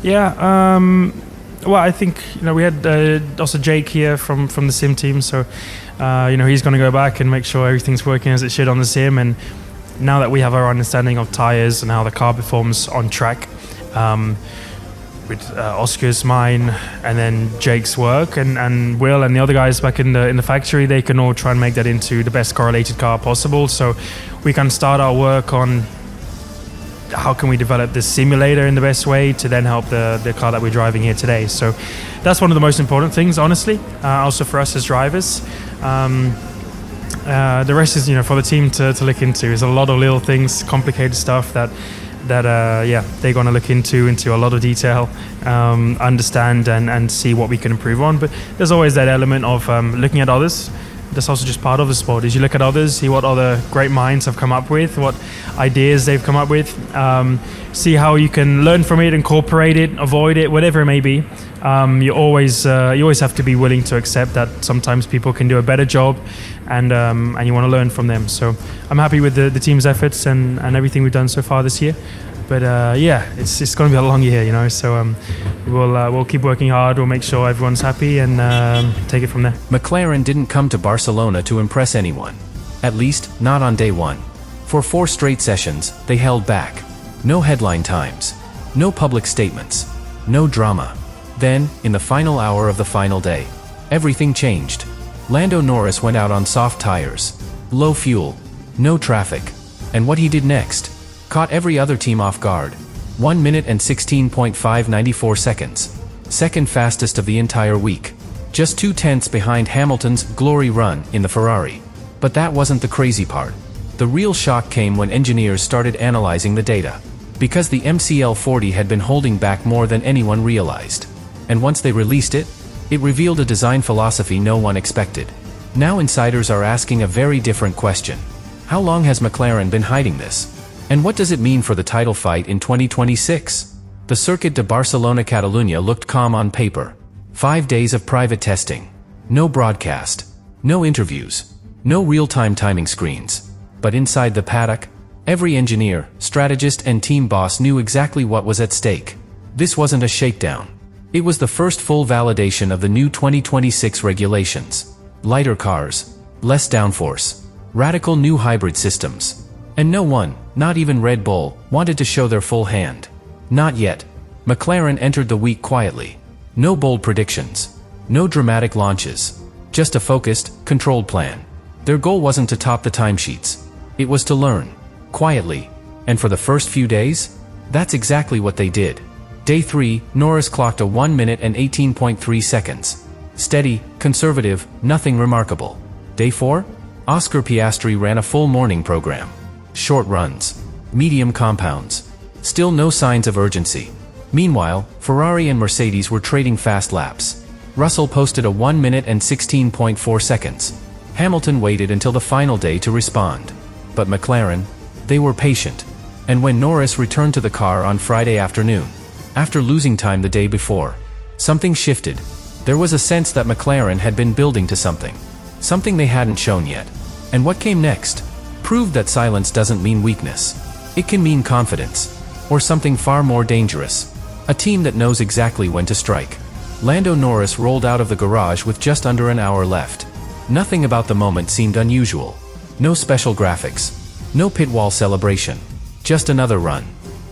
Yeah, well, I think we had also Jake here from the sim team, so he's going to go back and make sure everything's working as it should on the sim. And now that we have our understanding of tires and how the car performs on track, with Oscar's, mine, and then Jake's work, and Will and the other guys back in the factory, they can all try and make that into the best correlated car possible. So we can start our work on how can we develop this simulator in the best way to then help the car that we're driving here today. So that's one of the most important things, honestly, also for us as drivers. The rest is for the team to look into. There's a lot of little things, complicated stuff that they're going to look into a lot of detail, understand and see what we can improve on. But there's always that element of looking at others. That's also just part of the sport, is you look at others, see what other great minds have come up with, what ideas they've come up with, see how you can learn from it, incorporate it, avoid it, whatever it may be. You always have to be willing to accept that sometimes people can do a better job, and you want to learn from them. So I'm happy with the team's efforts and everything we've done so far this year. But it's going to be a long year, so we'll keep working hard. We'll make sure everyone's happy and take it from there. McLaren didn't come to Barcelona to impress anyone. At least, not on day one. For 4 straight sessions, they held back. No headline times. No public statements. No drama. Then, in the final hour of the final day, everything changed. Lando Norris went out on soft tires. Low fuel. No traffic. And what he did next caught every other team off guard. 1 minute and 16.594 seconds. Second fastest of the entire week. Just 2/10 behind Hamilton's glory run in the Ferrari. But that wasn't the crazy part. The real shock came when engineers started analyzing the data. Because the MCL40 had been holding back more than anyone realized. And once they released it, it revealed a design philosophy no one expected. Now insiders are asking a very different question. How long has McLaren been hiding this? And what does it mean for the title fight in 2026? The Circuit de Barcelona Catalunya looked calm on paper. 5 days of private testing. No broadcast. No interviews. No real-time timing screens. But inside the paddock, every engineer, strategist and team boss knew exactly what was at stake. This wasn't a shakedown. It was the first full validation of the new 2026 regulations. Lighter cars. Less downforce. Radical new hybrid systems. And no one, not even Red Bull, wanted to show their full hand. Not yet. McLaren entered the week quietly. No bold predictions. No dramatic launches. Just a focused, controlled plan. Their goal wasn't to top the timesheets. It was to learn. Quietly. And for the first few days, that's exactly what they did. Day 3, Norris clocked a 1 minute and 18.3 seconds. Steady, conservative, nothing remarkable. Day 4, Oscar Piastri ran a full morning program. Short runs. Medium compounds. Still no signs of urgency. Meanwhile, Ferrari and Mercedes were trading fast laps. Russell posted a 1 minute and 16.4 seconds. Hamilton waited until the final day to respond. But McLaren, they were patient. And when Norris returned to the car on Friday afternoon, after losing time the day before, something shifted. There was a sense that McLaren had been building to something. Something they hadn't shown yet. And what came next proved that silence doesn't mean weakness. It can mean confidence. Or something far more dangerous. A team that knows exactly when to strike. Lando Norris rolled out of the garage with just under an hour left. Nothing about the moment seemed unusual. No special graphics. No pit wall celebration. Just another run.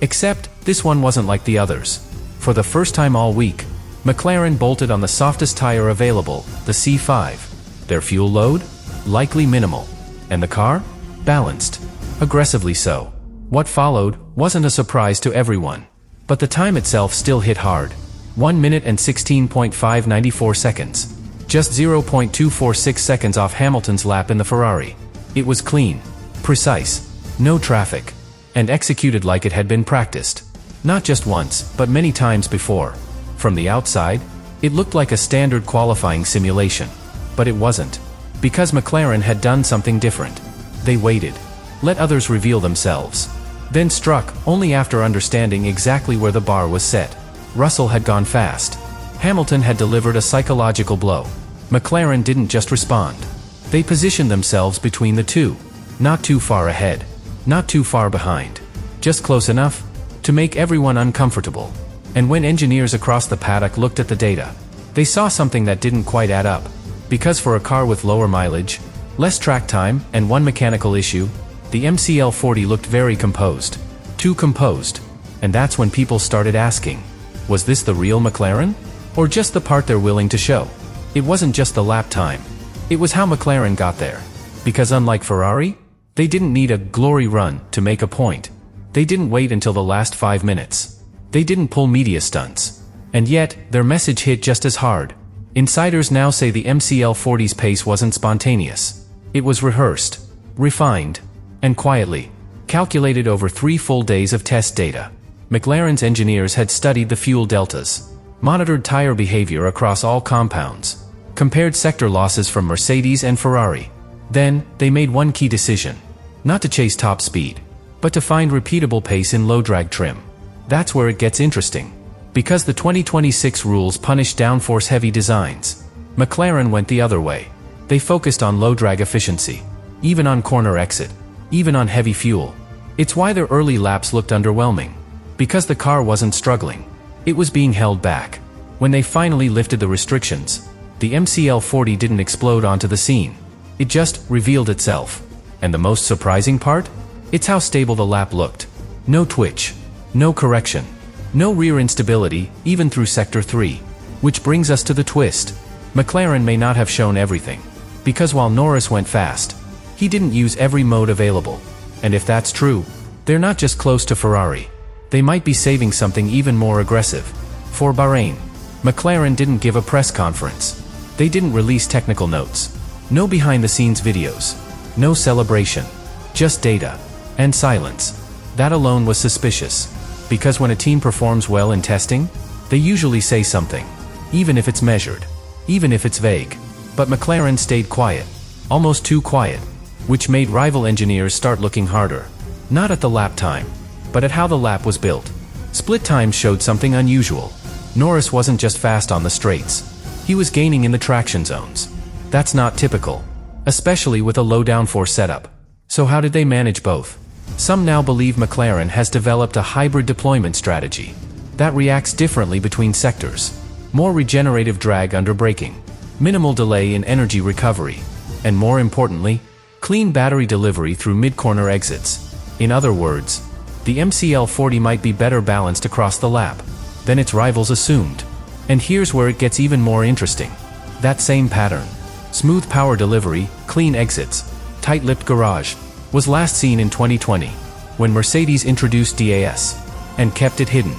Except, this one wasn't like the others. For the first time all week, McLaren bolted on the softest tire available, the C5. Their fuel load? Likely minimal. And the car? Balanced. Aggressively so. What followed wasn't a surprise to everyone. But the time itself still hit hard. 1 minute and 16.594 seconds. Just 0.246 seconds off Hamilton's lap in the Ferrari. It was clean. Precise. No traffic. And executed like it had been practiced. Not just once, but many times before. From the outside, it looked like a standard qualifying simulation. But it wasn't. Because McLaren had done something different. They waited. Let others reveal themselves. Then struck, only after understanding exactly where the bar was set. Russell had gone fast. Hamilton had delivered a psychological blow. McLaren didn't just respond. They positioned themselves between the two. Not too far ahead. Not too far behind. Just close enough to make everyone uncomfortable. And when engineers across the paddock looked at the data, they saw something that didn't quite add up. Because for a car with lower mileage, less track time, and one mechanical issue, the MCL40 looked very composed. Too composed. And that's when people started asking, was this the real McLaren? Or just the part they're willing to show? It wasn't just the lap time. It was how McLaren got there. Because unlike Ferrari, they didn't need a glory run to make a point. They didn't wait until the last 5 minutes. They didn't pull media stunts. And yet, their message hit just as hard. Insiders now say the MCL40's pace wasn't spontaneous. It was rehearsed, refined, and quietly calculated over 3 full days of test data. McLaren's engineers had studied the fuel deltas, monitored tire behavior across all compounds, compared sector losses from Mercedes and Ferrari. Then, they made one key decision. Not to chase top speed, but to find repeatable pace in low-drag trim. That's where it gets interesting. Because the 2026 rules punish downforce-heavy designs, McLaren went the other way. They focused on low-drag efficiency, even on corner exit, even on heavy fuel. It's why their early laps looked underwhelming. Because the car wasn't struggling. It was being held back. When they finally lifted the restrictions, the MCL40 didn't explode onto the scene. It just revealed itself. And the most surprising part? It's how stable the lap looked. No twitch. No correction. No rear instability, even through Sector 3. Which brings us to the twist. McLaren may not have shown everything. Because while Norris went fast, he didn't use every mode available. And if that's true, they're not just close to Ferrari. They might be saving something even more aggressive. For Bahrain, McLaren didn't give a press conference. They didn't release technical notes. No behind-the-scenes videos. No celebration. Just data. And silence. That alone was suspicious. Because when a team performs well in testing, they usually say something. Even if it's measured. Even if it's vague. But McLaren stayed quiet. Almost too quiet. Which made rival engineers start looking harder. Not at the lap time, but at how the lap was built. Split times showed something unusual. Norris wasn't just fast on the straights. He was gaining in the traction zones. That's not typical. Especially with a low downforce setup. So how did they manage both? Some now believe McLaren has developed a hybrid deployment strategy that reacts differently between sectors. More regenerative drag under braking. Minimal delay in energy recovery. And more importantly, clean battery delivery through mid-corner exits. In other words, the MCL40 might be better balanced across the lap than its rivals assumed. And here's where it gets even more interesting. That same pattern, smooth power delivery, clean exits, tight-lipped garage, was last seen in 2020, when Mercedes introduced DAS, and kept it hidden,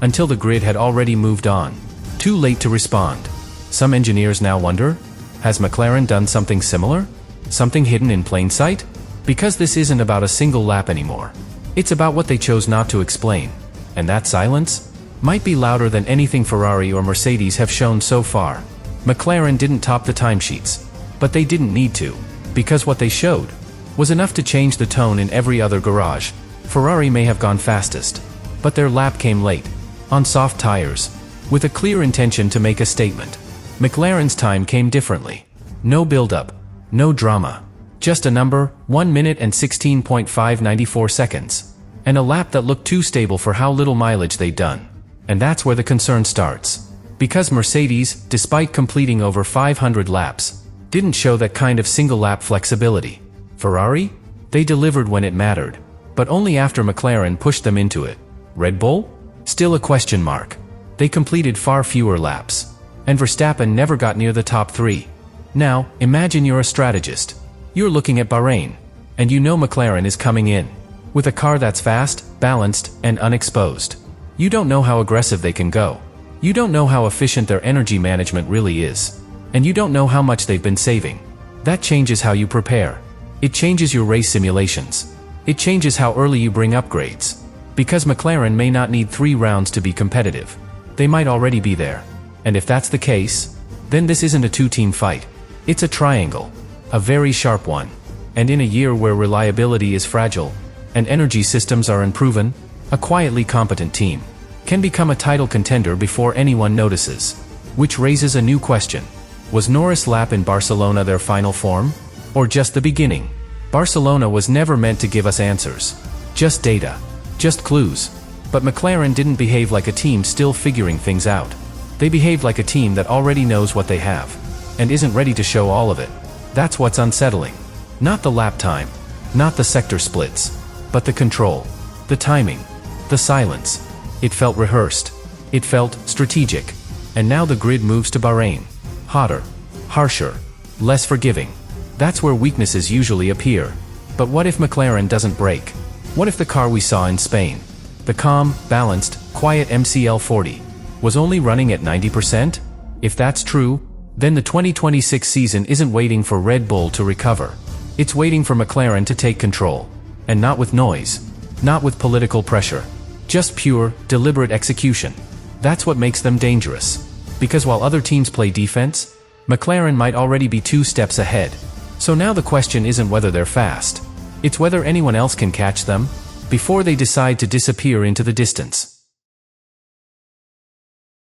until the grid had already moved on. Too late to respond. Some engineers now wonder, has McLaren done something similar? Something hidden in plain sight? Because this isn't about a single lap anymore. It's about what they chose not to explain. And that silence might be louder than anything Ferrari or Mercedes have shown so far. McLaren didn't top the timesheets, but they didn't need to, because what they showed was enough to change the tone in every other garage. Ferrari may have gone fastest, but their lap came late, on soft tires, with a clear intention to make a statement. McLaren's time came differently. No build-up, no drama. Just a number, 1 minute and 16.594 seconds. And a lap that looked too stable for how little mileage they'd done. And that's where the concern starts. Because Mercedes, despite completing over 500 laps, didn't show that kind of single-lap flexibility. Ferrari? They delivered when it mattered. But only after McLaren pushed them into it. Red Bull? Still a question mark. They completed far fewer laps. And Verstappen never got near the top 3. Now, imagine you're a strategist. You're looking at Bahrain, and you know McLaren is coming in with a car that's fast, balanced, and unexposed. You don't know how aggressive they can go. You don't know how efficient their energy management really is. And you don't know how much they've been saving. That changes how you prepare. It changes your race simulations. It changes how early you bring upgrades. Because McLaren may not need 3 rounds to be competitive. They might already be there. And if that's the case, then this isn't a 2-team fight. It's a triangle. A very sharp one. And in a year where reliability is fragile, and energy systems are unproven, a quietly competent team can become a title contender before anyone notices. Which raises a new question. Was Norris' lap in Barcelona their final form? Or just the beginning? Barcelona was never meant to give us answers. Just data. Just clues. But McLaren didn't behave like a team still figuring things out. They behaved like a team that already knows what they have, and isn't ready to show all of it. That's what's unsettling. Not the lap time, not the sector splits, but the control, the timing, the silence. It felt rehearsed. It felt strategic. And now the grid moves to Bahrain. Hotter, harsher, less forgiving. That's where weaknesses usually appear. But what if McLaren doesn't break? What if the car we saw in Spain, the calm, balanced, quiet MCL40, was only running at 90%? If that's true, then the 2026 season isn't waiting for Red Bull to recover. It's waiting for McLaren to take control. And not with noise. Not with political pressure. Just pure, deliberate execution. That's what makes them dangerous. Because while other teams play defense, McLaren might already be 2 steps ahead. So now the question isn't whether they're fast. It's whether anyone else can catch them before they decide to disappear into the distance.